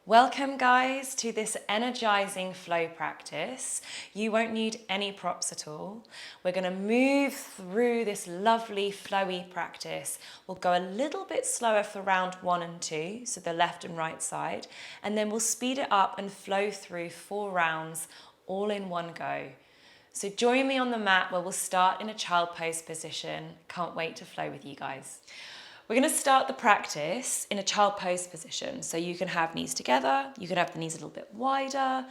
Welcome guys to this energizing flow practice. You won't need any props at all. We're going to move through this lovely flowy practice. We'll go a little bit slower for round 1 and 2, so the left and right side, and then we'll speed it up and flow through 4 rounds all in one go. So join me on the mat where we'll start in a child pose position. Can't wait to flow with you guys. We're going to start the practice in a child pose position. So you can have knees together, you can have the knees a little bit wider.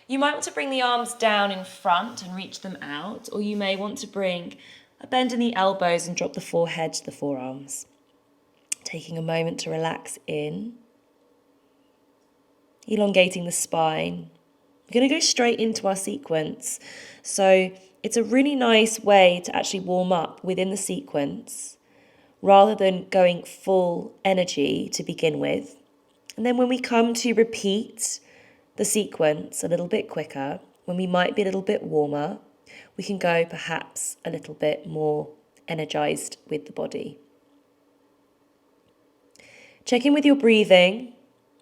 You might want to bring the arms down in front and reach them out, or you may want to bring a bend in the elbows and drop the forehead to the forearms. Taking a moment to relax in, elongating the spine. We're going to go straight into our sequence. So it's a really nice way to actually warm up within the sequence, rather than going full energy to begin with. And then when we come to repeat the sequence a little bit quicker, when we might be a little bit warmer, we can go perhaps a little bit more energized with the body. Check in with your breathing.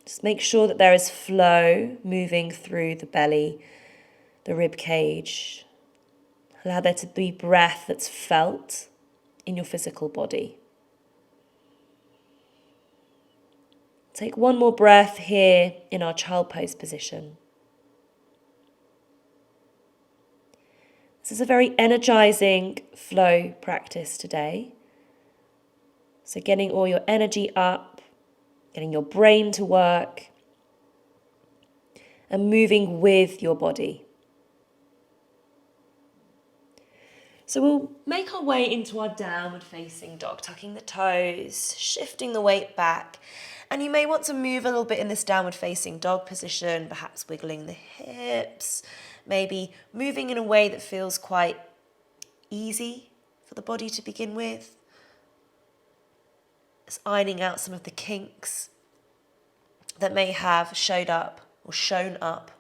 Just make sure that there is flow moving through the belly, the rib cage. Allow there to be breath that's felt in your physical body. Take one more breath here in our child pose position. This is a very energizing flow practice today. So getting all your energy up, getting your brain to work, and moving with your body. So we'll make our way into our downward facing dog, tucking the toes, shifting the weight back. And you may want to move a little bit in this downward facing dog position, perhaps wiggling the hips, maybe moving in a way that feels quite easy for the body to begin with. Just ironing out some of the kinks that may have showed up or shown up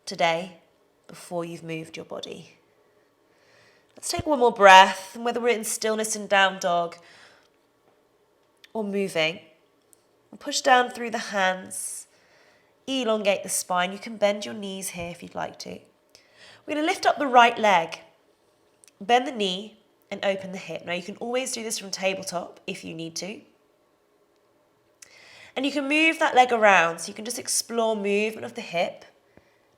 today before you've moved your body. Let's take one more breath, and whether we're in stillness and down dog or moving, we'll push down through the hands, elongate the spine. You can bend your knees here if you'd like to. We're going to lift up the right leg, bend the knee and open the hip. Now you can always do this from tabletop if you need to. And you can move that leg around, so you can just explore movement of the hip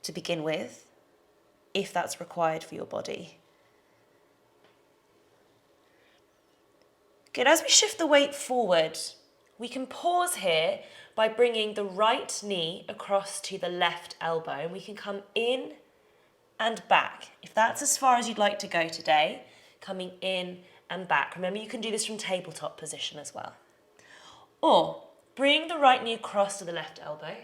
to begin with, if that's required for your body. Good, as we shift the weight forward, we can pause here by bringing the right knee across to the left elbow, and we can come in and back. If that's as far as you'd like to go today, coming in and back. Remember, you can do this from tabletop position as well. Or bring the right knee across to the left elbow,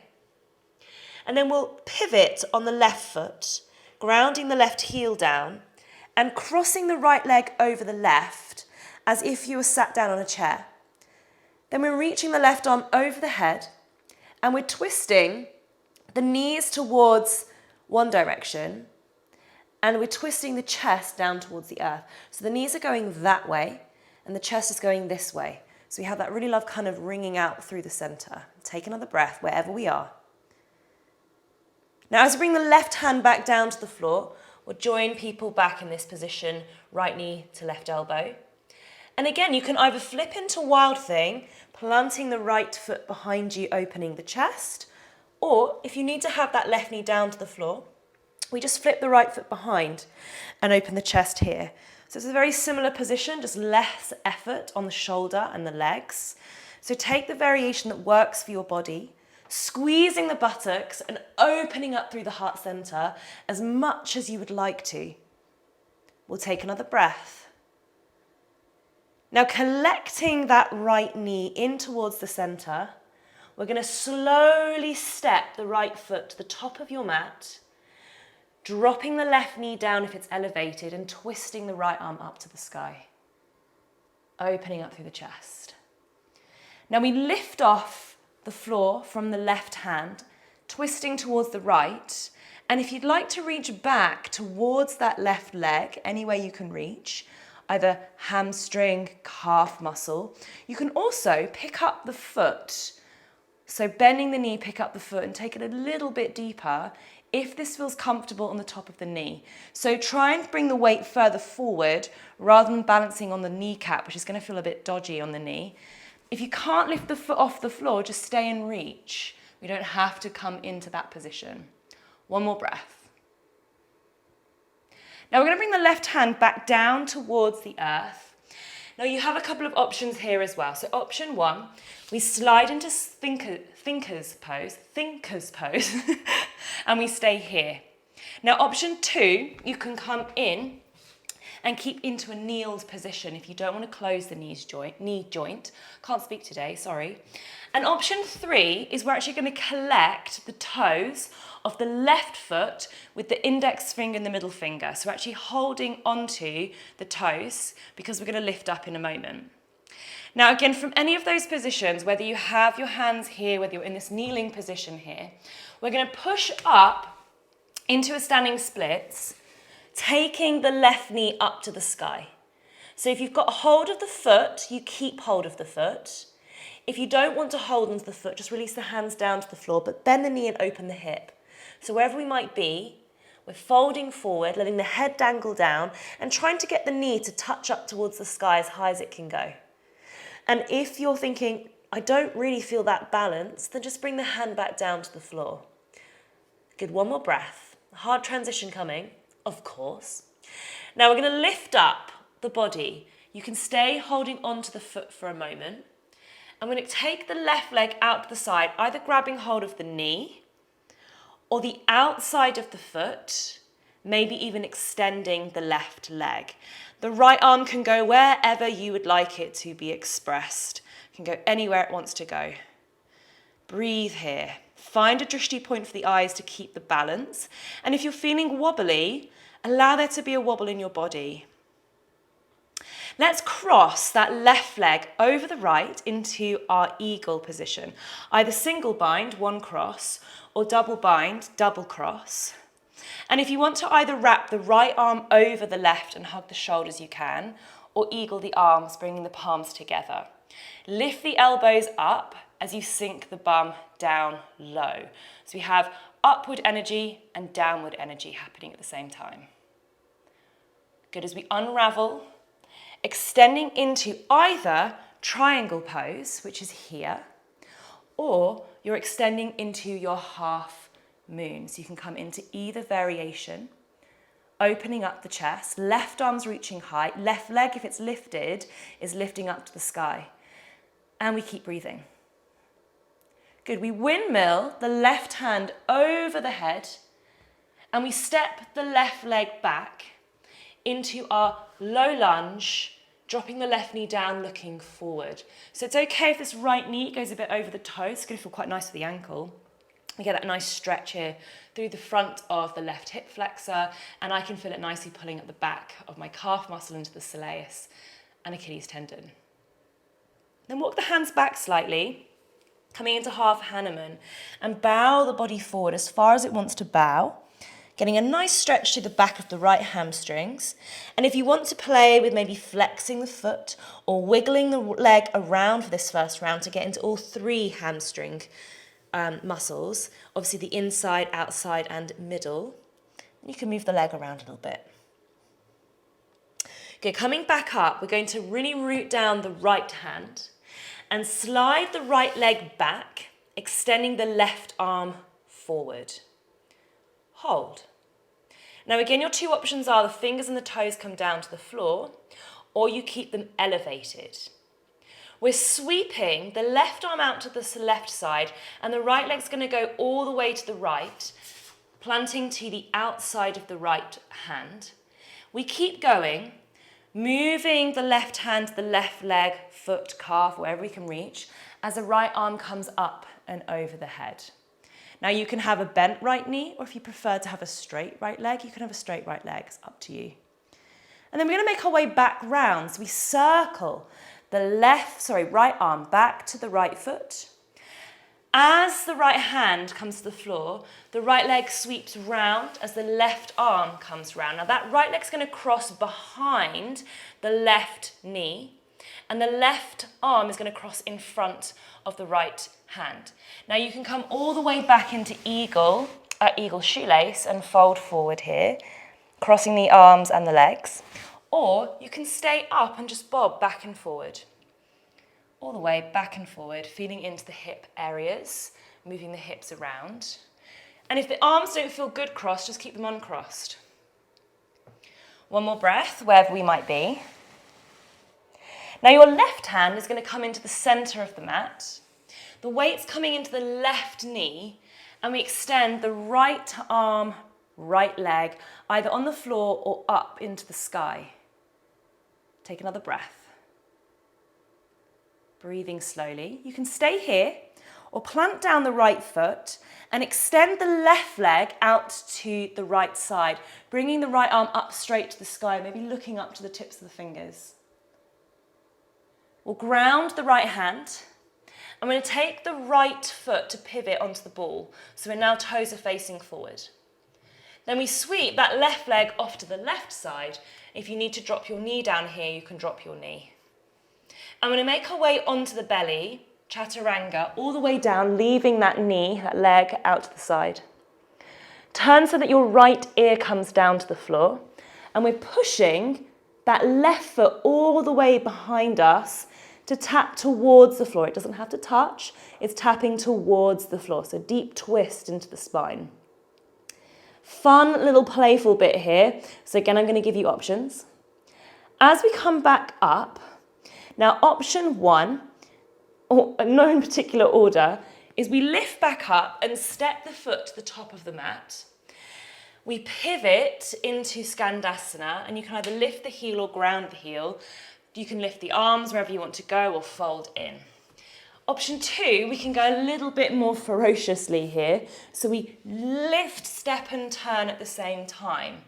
and then we'll pivot on the left foot, grounding the left heel down and crossing the right leg over the left as if you were sat down on a chair. Then we're reaching the left arm over the head, and we're twisting the knees towards one direction, and we're twisting the chest down towards the earth. So the knees are going that way, and the chest is going this way. So we have that really love kind of ringing out through the center. Take another breath wherever we are. Now as we bring the left hand back down to the floor, we'll join people back in this position, right knee to left elbow. And again, you can either flip into Wild Thing, planting the right foot behind you, opening the chest, or if you need to have that left knee down to the floor, we just flip the right foot behind and open the chest here. So it's a very similar position, just less effort on the shoulder and the legs. So take the variation that works for your body, squeezing the buttocks and opening up through the heart center as much as you would like to. We'll take another breath. Now collecting that right knee in towards the center, we're going to slowly step the right foot to the top of your mat, dropping the left knee down if it's elevated and twisting the right arm up to the sky, opening up through the chest. Now we lift off the floor from the left hand, twisting towards the right, and if you'd like to reach back towards that left leg, any way you can reach, either hamstring, calf muscle, you can also pick up the foot So bending the knee, pick up the foot and take it a little bit deeper if this feels comfortable on the top of the knee. So try and bring the weight further forward rather than balancing on the kneecap, which is going to feel a bit dodgy on the knee. If you can't lift the foot off the floor, just stay in reach. We don't have to come into that position. One more breath. Now we're going to bring the left hand back down towards the earth. Now you have a couple of options here as well. So option one, we slide into thinker's pose, and we stay here. Now option two, you can come in and keep into a kneeled position if you don't want to close the knee joint. Can't speak today, sorry. And option three is we're actually going to collect the toes of the left foot with the index finger and the middle finger. So we're actually holding onto the toes because we're going to lift up in a moment. Now again, from any of those positions, whether you have your hands here, whether you're in this kneeling position here, we're going to push up into a standing splits, taking the left knee up to the sky. So if you've got a hold of the foot, you keep hold of the foot. If you don't want to hold onto the foot, just release the hands down to the floor, but bend the knee and open the hip. So wherever we might be, we're folding forward, letting the head dangle down and trying to get the knee to touch up towards the sky as high as it can go. And if you're thinking, I don't really feel that balance, then just bring the hand back down to the floor. Good, one more breath. Hard transition coming, of course. Now we're going to lift up the body. You can stay holding onto the foot for a moment. I'm going to take the left leg out to the side, either grabbing hold of the knee or the outside of the foot, maybe even extending the left leg. The right arm can go wherever you would like it to be expressed. It can go anywhere it wants to go. Breathe here. Find a drishti point for the eyes to keep the balance. And if you're feeling wobbly, allow there to be a wobble in your body. Let's cross that left leg over the right into our eagle position. Either single bind, one cross, or double bind, double cross. And if you want to either wrap the right arm over the left and hug the shoulders, you can, or eagle the arms, bringing the palms together. Lift the elbows up as you sink the bum down low. So we have upward energy and downward energy happening at the same time. Good, as we unravel, extending into either triangle pose, which is here, or you're extending into your half moon. So you can come into either variation, opening up the chest, left arm's reaching high, left leg, if it's lifted, is lifting up to the sky. And we keep breathing. Good, we windmill the left hand over the head, and we step the left leg back into our low lunge, dropping the left knee down, looking forward. So it's okay if this right knee goes a bit over the toes. It's going to feel quite nice for the ankle. We get that nice stretch here through the front of the left hip flexor, and I can feel it nicely pulling at the back of my calf muscle into the soleus and Achilles tendon. Then walk the hands back slightly, coming into half Hanuman, and bow the body forward as far as it wants to bow, getting a nice stretch to the back of the right hamstrings. And if you want to play with maybe flexing the foot or wiggling the leg around for this first round to get into all three hamstring muscles, obviously the inside, outside, and middle, you can move the leg around a little bit. Good, coming back up, we're going to really root down the right hand and slide the right leg back, extending the left arm forward. Hold. Now again, your two options are the fingers and the toes come down to the floor, or you keep them elevated. We're sweeping the left arm out to the left side, and the right leg's going to go all the way to the right, planting to the outside of the right hand. We keep going, moving the left hand, the left leg, foot, calf, wherever we can reach, as the right arm comes up and over the head. Now you can have a bent right knee, or if you prefer to have a straight right leg, you can have a straight right leg, it's up to you. And then we're going to make our way back round. So we circle the right arm back to the right foot. As the right hand comes to the floor, the right leg sweeps round as the left arm comes round. Now that right leg's going to cross behind the left knee, and the left arm is going to cross in front of the right hand. Now you can come all the way back into eagle shoelace and fold forward here, crossing the arms and the legs. Or you can stay up and just bob back and forward. All the way back and forward, feeling into the hip areas, moving the hips around. And if the arms don't feel good crossed, just keep them uncrossed. One more breath, wherever we might be. Now your left hand is going to come into the center of the mat. The weight's coming into the left knee, and we extend the right arm, right leg, either on the floor or up into the sky. Take another breath. Breathing slowly. You can stay here or plant down the right foot and extend the left leg out to the right side, bringing the right arm up straight to the sky, maybe looking up to the tips of the fingers. We'll ground the right hand. I'm going to take the right foot to pivot onto the ball, so we're now toes are facing forward. Then we sweep that left leg off to the left side. If you need to drop your knee down here, you can drop your knee. I'm going to make our way onto the belly, chaturanga, all the way down, leaving that knee, that leg out to the side. Turn so that your right ear comes down to the floor, and we're pushing that left foot all the way behind us to tap towards the floor. It doesn't have to touch, it's tapping towards the floor. So deep twist into the spine. Fun little playful bit here. So again, I'm going to give you options. As we come back up, now option one, or not in particular order, is we lift back up and step the foot to the top of the mat. We pivot into Skandasana, and you can either lift the heel or ground the heel. You can lift the arms wherever you want to go or fold in. Option two, we can go a little bit more ferociously here. So we lift, step and turn at the same time.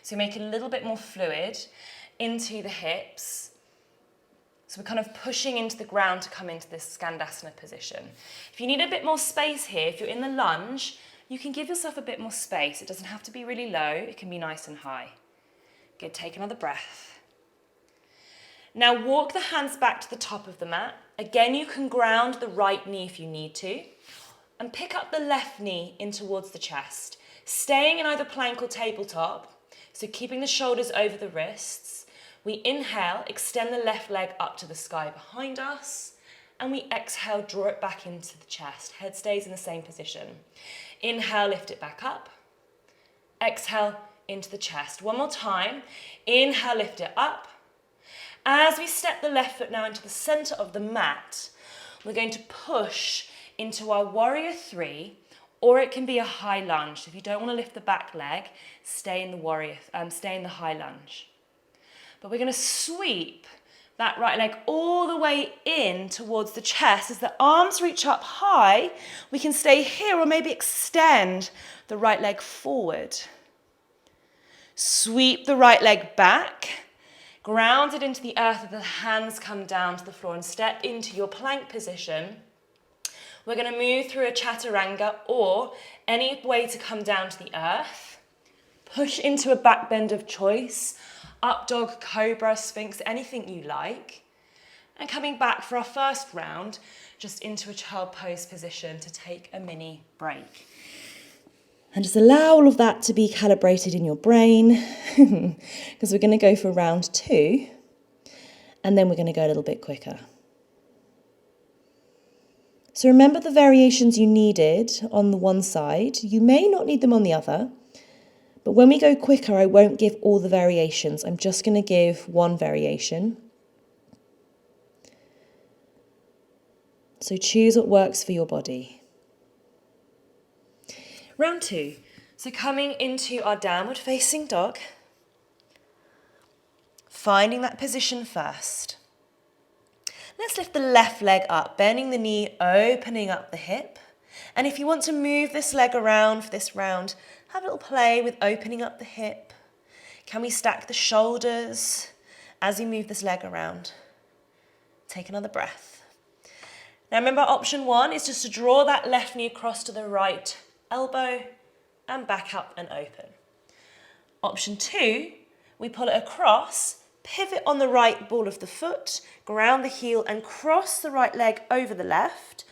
So make it a little bit more fluid into the hips. So we're kind of pushing into the ground to come into this Skandasana position. If you need a bit more space here, if you're in the lunge, you can give yourself a bit more space. It doesn't have to be really low, it can be nice and high. Good, take another breath. Now walk the hands back to the top of the mat. Again, you can ground the right knee if you need to, and pick up the left knee in towards the chest, staying in either plank or tabletop, so keeping the shoulders over the wrists. We inhale, extend the left leg up to the sky behind us, and we exhale, draw it back into the chest. Head stays in the same position. Inhale, lift it back up. Exhale, into the chest. One more time. Inhale, lift it up. As we step the left foot now into the center of the mat, we're going to push into our warrior three, or it can be a high lunge. So if you don't want to lift the back leg, stay in the high lunge. But we're going to sweep that right leg all the way in towards the chest. As the arms reach up high, we can stay here or maybe extend the right leg forward. Sweep the right leg back. Ground it into the earth as the hands come down to the floor and step into your plank position. We're going to move through a chaturanga or any way to come down to the earth. Push into a back bend of choice. Up dog, cobra, sphinx, anything you like. And coming back for our first round, just into a child pose position to take a mini break. And just allow all of that to be calibrated in your brain, because we're going to go for round two, and then we're going to go a little bit quicker. So remember the variations you needed on the one side. You may not need them on the other, but when we go quicker, I won't give all the variations. I'm just going to give one variation. So choose what works for your body. Round two. So coming into our downward facing dog, finding that position first. Let's lift the left leg up, bending the knee, opening up the hip. And if you want to move this leg around for this round, have a little play with opening up the hip. Can we stack the shoulders as we move this leg around? Take another breath. Now remember, option one is just to draw that left knee across to the right elbow and back up and open. Option two, we pull it across, pivot on the right ball of the foot, ground the heel and cross the right leg over the left,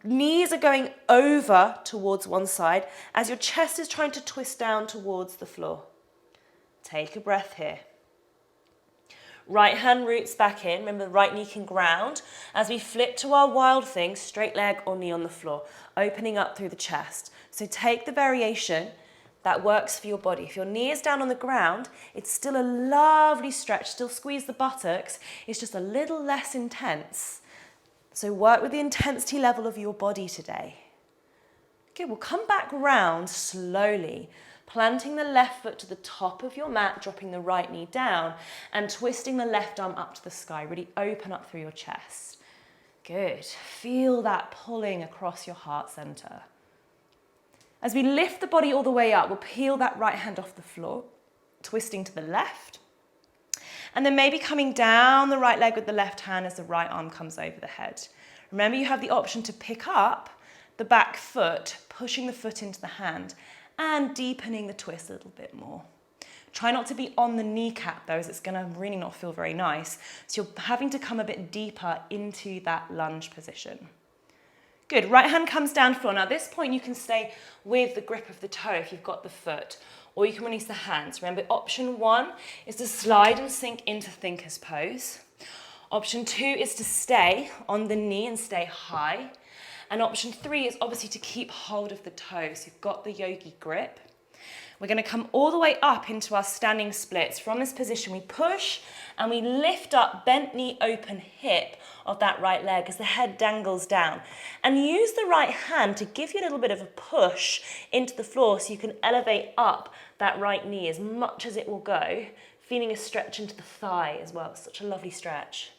Knees are going over towards one side as your chest is trying to twist down towards the floor. Take a breath here. Right hand roots back in. Remember, the right knee can ground. As we flip to our wild thing, straight leg or knee on the floor, opening up through the chest. So take the variation that works for your body. If your knee is down on the ground, it's still a lovely stretch. Still squeeze the buttocks. It's just a little less intense. So work with the intensity level of your body today. Good, we'll come back round slowly, planting the left foot to the top of your mat, dropping the right knee down, and twisting the left arm up to the sky. Really open up through your chest. Good. Feel that pulling across your heart center. As we lift the body all the way up, we'll peel that right hand off the floor, twisting to the left, and then maybe coming down the right leg with the left hand as the right arm comes over the head. Remember, you have the option to pick up the back foot, pushing the foot into the hand, and deepening the twist a little bit more. Try not to be on the kneecap though, as it's going to really not feel very nice. So you're having to come a bit deeper into that lunge position. Good, right hand comes down floor. Now at this point you can stay with the grip of the toe if you've got the foot, or you can release the hands. Remember, option 1 is to slide and sink into thinker's pose. Option 2 is to stay on the knee and stay high. And option 3 is obviously to keep hold of the toes. You've got the yogi grip. We're going to come all the way up into our standing splits. From this position, we push and we lift up, bent knee, open hip of that right leg as the head dangles down. And use the right hand to give you a little bit of a push into the floor so you can elevate up that right knee as much as it will go, feeling a stretch into the thigh as well. It's such a lovely stretch.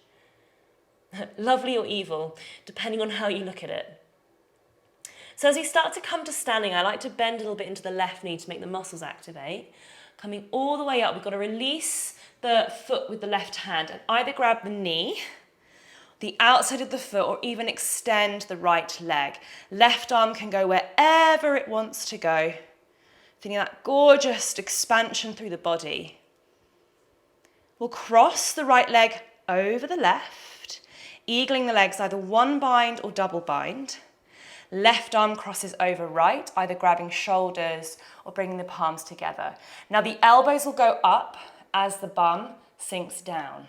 Lovely or evil, depending on how you look at it. So as we start to come to standing, I like to bend a little bit into the left knee to make the muscles activate. Coming all the way up, we've got to release the foot with the left hand and either grab the knee, the outside of the foot, or even extend the right leg. Left arm can go wherever it wants to go. Feeling that gorgeous expansion through the body. We'll cross the right leg over the left, eagling the legs, either one bind or double bind. Left arm crosses over right, either grabbing shoulders or bringing the palms together. Now the elbows will go up as the bum sinks down.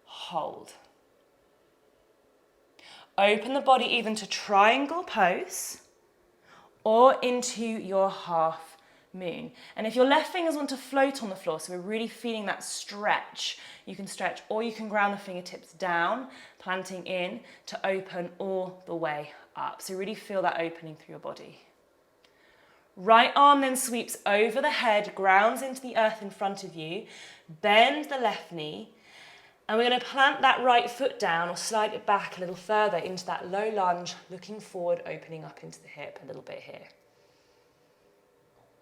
Hold. Open the body either to triangle pose or into your half moon. And if your left fingers want to float on the floor, so we're really feeling that stretch, you can stretch, or you can ground the fingertips down, planting in to open all the way up. So really feel that opening through your body. Right arm then sweeps over the head, grounds into the earth in front of you, bend the left knee, and we're going to plant that right foot down or slide it back a little further into that low lunge, looking forward, opening up into the hip a little bit here.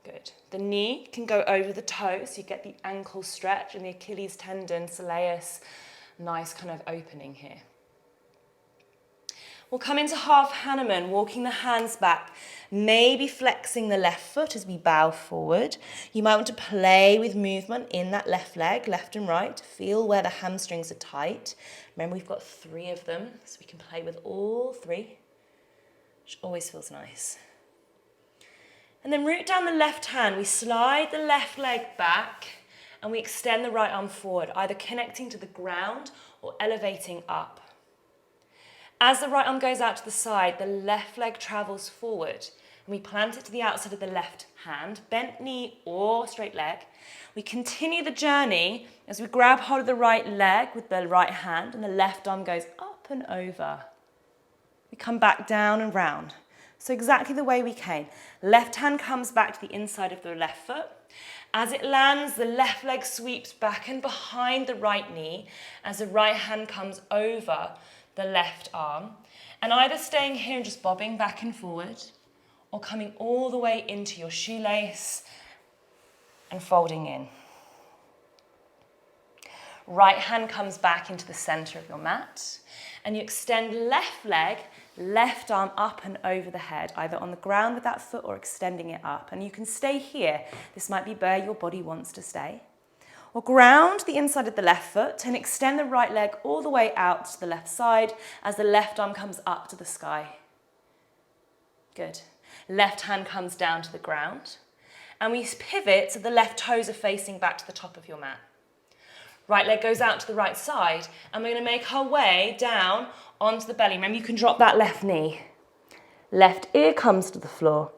Good. The knee can go over the toe, so you get the ankle stretch and the Achilles tendon, soleus, nice kind of opening here. We'll come into half Hanuman, walking the hands back, maybe flexing the left foot as we bow forward. You might want to play with movement in that left leg, left and right. Feel where the hamstrings are tight. Remember, we've got 3 of them, so we can play with all 3, which always feels nice. And then root down the left hand. We slide the left leg back and we extend the right arm forward, either connecting to the ground or elevating up. As the right arm goes out to the side, the left leg travels forward and we plant it to the outside of the left hand, bent knee or straight leg. We continue the journey as we grab hold of the right leg with the right hand and the left arm goes up and over. We come back down and round. So exactly the way we came. Left hand comes back to the inside of the left foot. As it lands, the left leg sweeps back and behind the right knee as the right hand comes over the left arm. And either staying here and just bobbing back and forward or coming all the way into your shoelace and folding in. Right hand comes back into the center of your mat and you extend left leg, left arm up and over the head, either on the ground with that foot or extending it up. And you can stay here. This might be where your body wants to stay. Or ground the inside of the left foot and extend the right leg all the way out to the left side as the left arm comes up to the sky. Good. Left hand comes down to the ground. And we pivot so the left toes are facing back to the top of your mat. Right leg goes out to the right side. And we're going to make our way down onto the belly. Remember, you can drop that left knee. Left ear comes to the floor.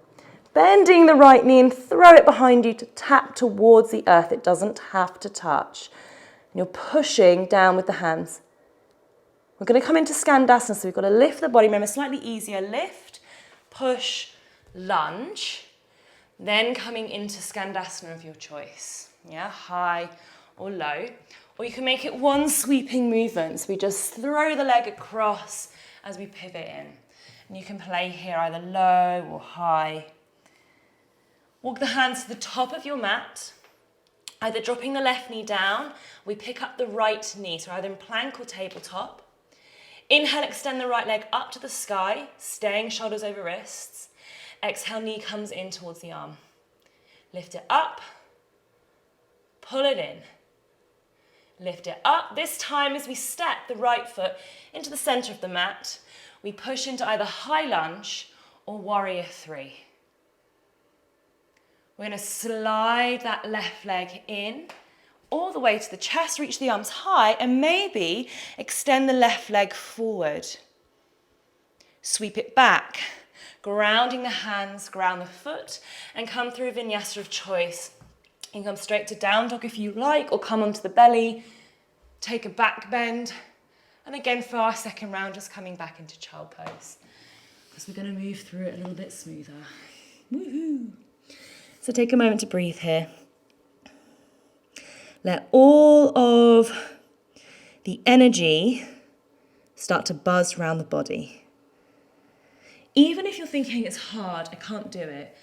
Bending the right knee and throw it behind you to tap towards the earth. It doesn't have to touch. And you're pushing down with the hands. We're going to come into Skandasana, so we've got to lift the body. Remember, slightly easier. Lift, push, lunge. Then coming into Skandasana of your choice. Yeah, high or low. Or you can make it one sweeping movement. So we just throw the leg across as we pivot in. And you can play here either low or high. Walk the hands to the top of your mat, either dropping the left knee down. We pick up the right knee, so either in plank or tabletop. Inhale, extend the right leg up to the sky, staying shoulders over wrists. Exhale, knee comes in towards the arm. Lift it up, pull it in. Lift it up. This time as we step the right foot into the center of the mat, we push into either high lunge or warrior three. We're going to slide that left leg in all the way to the chest, reach the arms high, and maybe extend the left leg forward. Sweep it back, grounding the hands, ground the foot, and come through vinyasa of choice. You can come straight to down dog if you like, or come onto the belly, take a back bend, and again for our second round, just coming back into child pose. Because we're going to move through it a little bit smoother. Woohoo! So take a moment to breathe here. Let all of the energy start to buzz around the body. Even if you're thinking it's hard, I can't do it,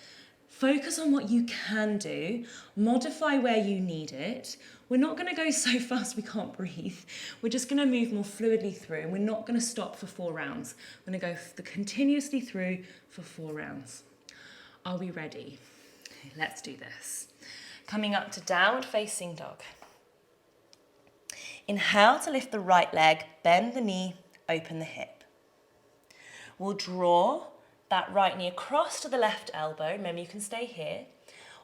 focus on what you can do, modify where you need it. We're not going to go so fast we can't breathe. We're just going to move more fluidly through, and we're not going to stop for 4 rounds. We're going to go continuously through for 4 rounds. Are we ready? Let's do this. Coming up to downward facing dog. Inhale to lift the right leg, bend the knee, open the hip. We'll draw that right knee across to the left elbow. Remember, you can stay here.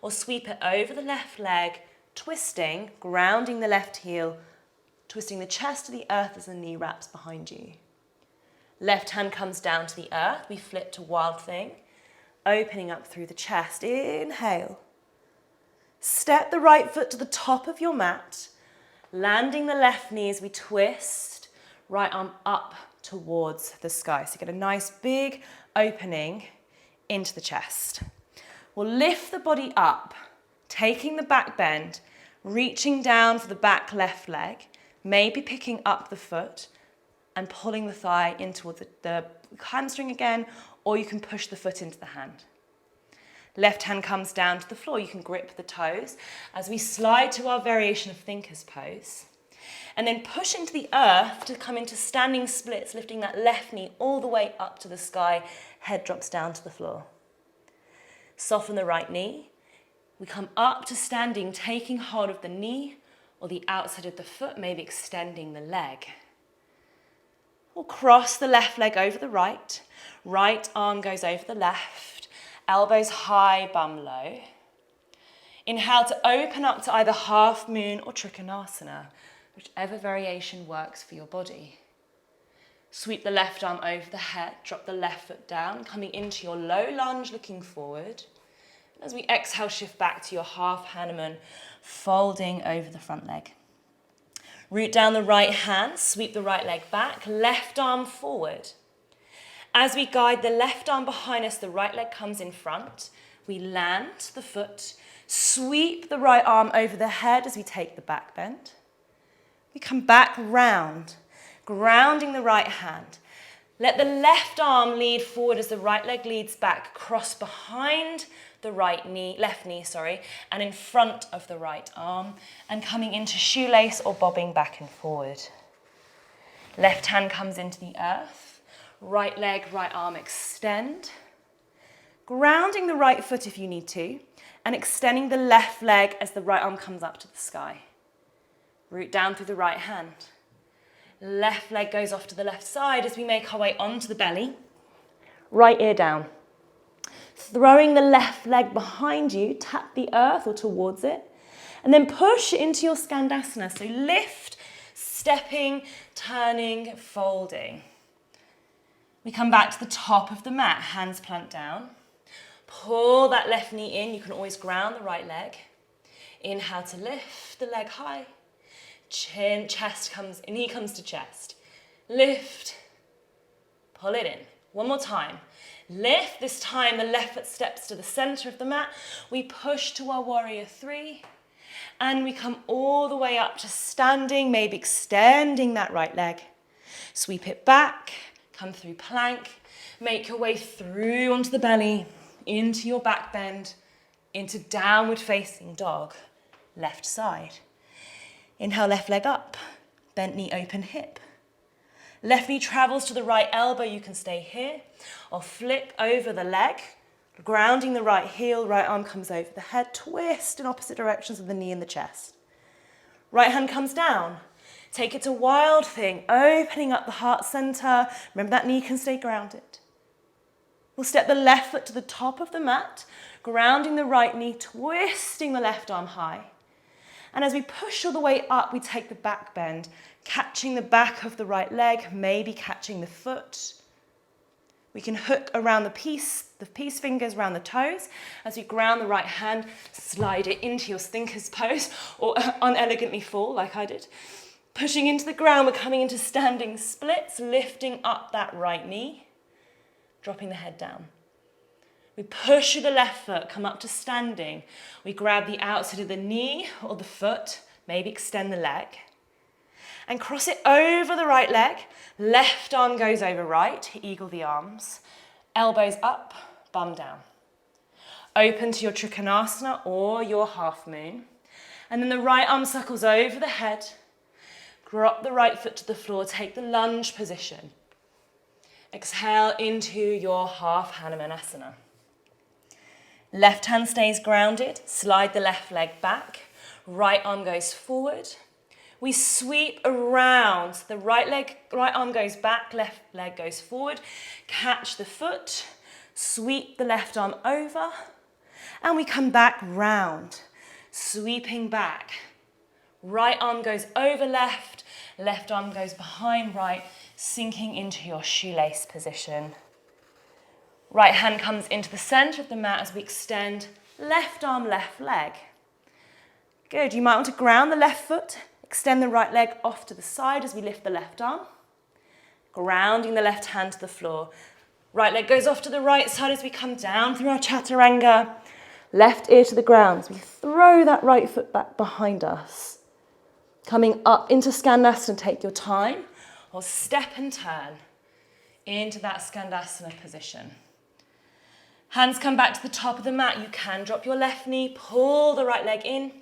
Or sweep it over the left leg, twisting, grounding the left heel, twisting the chest to the earth as the knee wraps behind you. Left hand comes down to the earth. We flip to wild thing, opening up through the chest. Inhale. Step the right foot to the top of your mat, landing the left knee as we twist, right arm up towards the sky. So get a nice big opening into the chest. We'll lift the body up, taking the back bend, reaching down for the back left leg, maybe picking up the foot and pulling the thigh in towards the hamstring again, or you can push the foot into the hand. Left hand comes down to the floor. You can grip the toes as we slide to our variation of thinker's pose. And then push into the earth to come into standing splits, lifting that left knee all the way up to the sky. Head drops down to the floor. Soften the right knee. We come up to standing, taking hold of the knee or the outside of the foot, maybe extending the leg. We'll cross the left leg over the right. Right arm goes over the left. Elbows high, bum low. Inhale to open up to either half moon or trikonasana, whichever variation works for your body. Sweep the left arm over the head, drop the left foot down, coming into your low lunge, looking forward. As we exhale, shift back to your half Hanuman, folding over the front leg. Root down the right hand, sweep the right leg back, left arm forward. As we guide the left arm behind us, the right leg comes in front. We land the foot, sweep the right arm over the head as we take the back bend. We come back round, grounding the right hand. Let the left arm lead forward as the right leg leads back, cross behind the left knee, and in front of the right arm, and coming into shoelace or bobbing back and forward. Left hand comes into the earth. Right leg, right arm extend. Grounding the right foot if you need to, and extending the left leg as the right arm comes up to the sky. Root down through the right hand. Left leg goes off to the left side as we make our way onto the belly. Right ear down. Throwing the left leg behind you, tap the earth or towards it, and then push into your Skandasana. So lift, stepping, turning, folding. We come back to the top of the mat, hands plant down. Pull that left knee in. You can always ground the right leg. Inhale to lift the leg high. Chin, chest comes, knee comes to chest. Lift, pull it in. One more time. Lift, this time the left foot steps to the center of the mat. We push to our warrior 3. And we come all the way up to standing, maybe extending that right leg. Sweep it back, come through plank. Make your way through onto the belly, into your back bend, into downward facing dog, left side. Inhale, left leg up, bent knee, open hip. Left knee travels to the right elbow, you can stay here, or flip over the leg, grounding the right heel, right arm comes over the head, twist in opposite directions of the knee and the chest. Right hand comes down, take it to wild thing, opening up the heart center. Remember that knee can stay grounded. We'll step the left foot to the top of the mat, grounding the right knee, twisting the left arm high. And as we push all the way up, we take the back bend, catching the back of the right leg, maybe catching the foot. We can hook around the peace fingers around the toes. As we ground the right hand, slide it into your thinker's pose, or unelegantly fall like I did. Pushing into the ground, we're coming into standing splits, lifting up that right knee, dropping the head down. We push through the left foot, come up to standing. We grab the outside of the knee or the foot, maybe extend the leg. And cross it over the right leg. Left arm goes over right, eagle the arms. Elbows up, bum down. Open to your Trikonasana or your half moon. And then the right arm circles over the head. Drop the right foot to the floor, take the lunge position. Exhale into your half Hanumanasana. Left hand stays grounded, slide the left leg back, right arm goes forward. We sweep around, the right arm goes back, left leg goes forward. Catch the foot, sweep the left arm over, and we come back round, sweeping back. Right arm goes over left, left arm goes behind right, sinking into your shoelace position. Right hand comes into the center of the mat as we extend left arm, left leg. Good, you might want to ground the left foot, extend the right leg off to the side as we lift the left arm. Grounding the left hand to the floor. Right leg goes off to the right side as we come down through our chaturanga. Left ear to the ground as we throw that right foot back behind us. Coming up into Skandasana, take your time, or step and turn into that Skandasana position. Hands come back to the top of the mat. You can drop your left knee, pull the right leg in.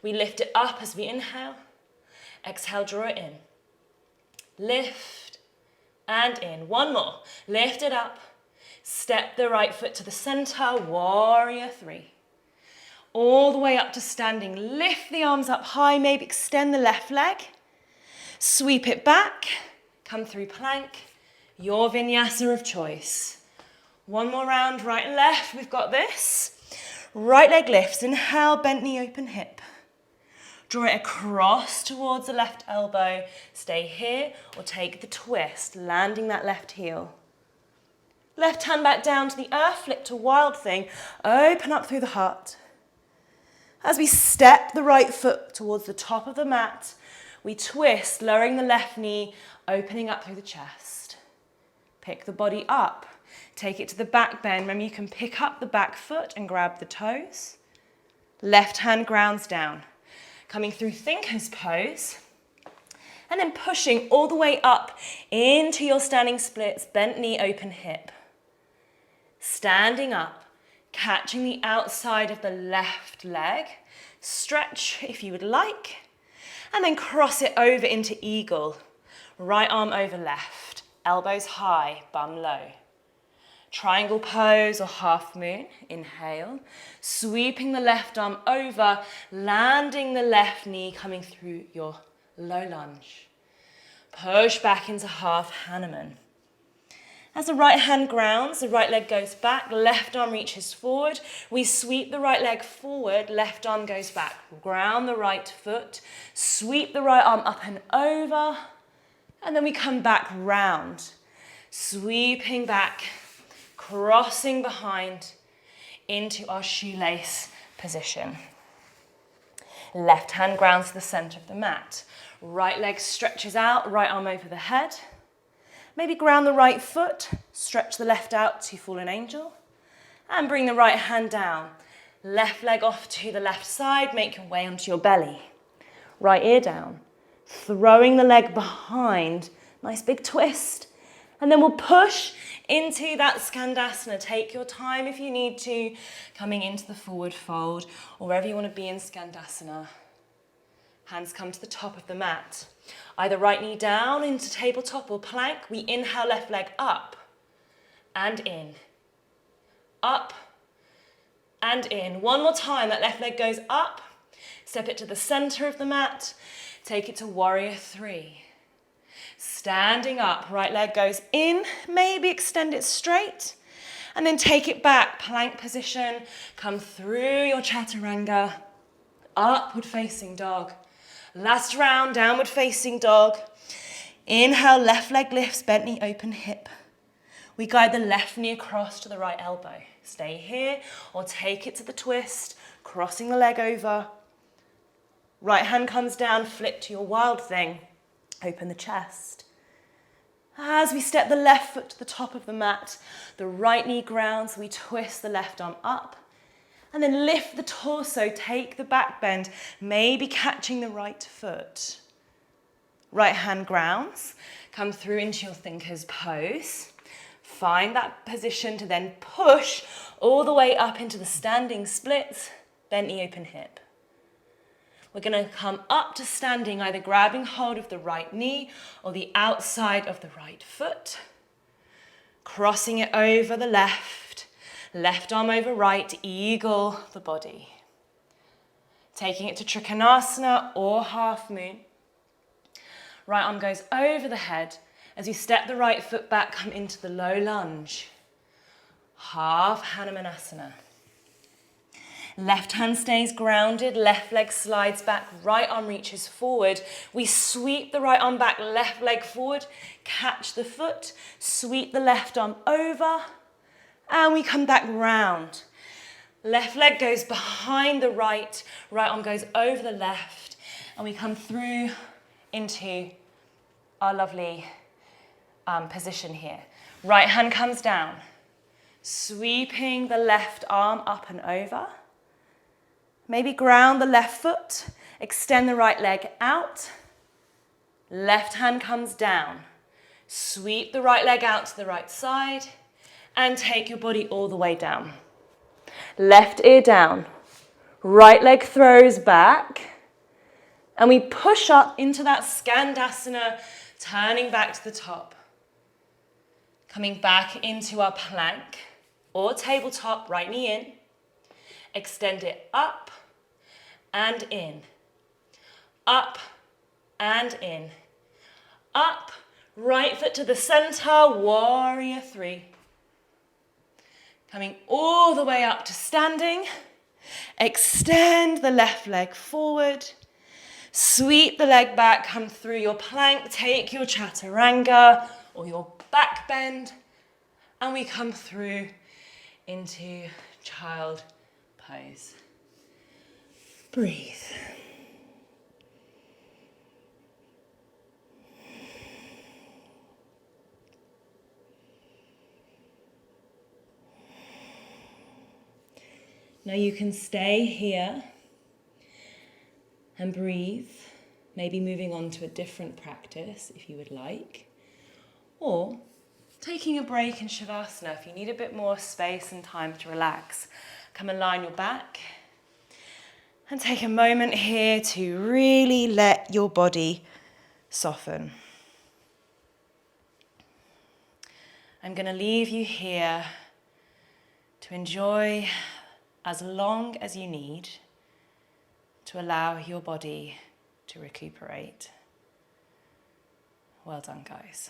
We lift it up as we inhale. Exhale, draw it in. Lift and in. One more. Lift it up. Step the right foot to the center, warrior 3. All the way up to standing. Lift the arms up high, maybe extend the left leg. Sweep it back. Come through plank. Your vinyasa of choice. One more round, right and left. We've got this. Right leg lifts. Inhale, bent knee, open hip. Draw it across towards the left elbow. Stay here or take the twist, landing that left heel. Left hand back down to the earth, flip to wild thing. Open up through the heart. As we step the right foot towards the top of the mat, we twist, lowering the left knee, opening up through the chest. Pick the body up. Take it to the back bend. Remember, you can pick up the back foot and grab the toes. Left hand grounds down. Coming through thinker's pose. And then pushing all the way up into your standing splits, bent knee, open hip. Standing up, catching the outside of the left leg. Stretch if you would like. And then cross it over into eagle. Right arm over left. Elbows high, bum low. Triangle pose or half moon, inhale. Sweeping the left arm over, landing the left knee, coming through your low lunge. Push back into half Hanuman. As the right hand grounds, the right leg goes back, left arm reaches forward. We sweep the right leg forward, left arm goes back. Ground the right foot, sweep the right arm up and over, and then we come back round. Sweeping back, crossing behind into our shoelace position. Left hand grounds to the center of the mat. Right leg stretches out, right arm over the head. Maybe ground the right foot, stretch the left out to fallen angel, and bring the right hand down. Left leg off to the left side, make your way onto your belly. Right ear down, throwing the leg behind, nice big twist. And then we'll push into that Skandasana. Take your time if you need to, coming into the forward fold, or wherever you want to be in Skandasana. Hands come to the top of the mat. Either right knee down into tabletop or plank. We inhale, left leg up and in. Up and in. One more time, that left leg goes up. Step it to the center of the mat. Take it to warrior three. Standing up, right leg goes in. Maybe extend it straight. And then take it back, plank position. Come through your chaturanga. Upward facing dog. Last round, downward facing dog. Inhale, left leg lifts, bent knee, open hip. We guide the left knee across to the right elbow. Stay here or take it to the twist, crossing the leg over. Right hand comes down, flip to your wild thing. Open the chest. As we step the left foot to the top of the mat, the right knee grounds, we twist the left arm up. And then lift the torso, take the back bend, maybe catching the right foot. Right hand grounds, come through into your thinker's pose. Find that position to then push all the way up into the standing splits, bent knee, open hip. We're going to come up to standing, either grabbing hold of the right knee or the outside of the right foot. Crossing it over the left. Left arm over right, eagle the body. Taking it to Trikonasana or half moon. Right arm goes over the head. As you step the right foot back, come into the low lunge. Half Hanumanasana. Left hand stays grounded, left leg slides back, right arm reaches forward. We sweep the right arm back, left leg forward, catch the foot, sweep the left arm over, and we come back round. Left leg goes behind the right, right arm goes over the left, and we come through into our lovely position here. Right hand comes down, sweeping the left arm up and over. Maybe ground the left foot, extend the right leg out. Left hand comes down, sweep the right leg out to the right side, and take your body all the way down. Left ear down, right leg throws back, and we push up into that Skandasana, turning back to the top. Coming back into our plank or tabletop, right knee in, extend it up and in, up and in, up, right foot to the center, warrior three. Coming all the way up to standing, extend the left leg forward, sweep the leg back, come through your plank, take your chaturanga or your back bend, and we come through into child pose. Breathe. Now you can stay here and breathe, maybe moving on to a different practice if you would like, or taking a break in Shavasana if you need a bit more space and time to relax. Come and lie on your back and take a moment here to really let your body soften. I'm going to leave you here to enjoy as long as you need to allow your body to recuperate. Well done, guys.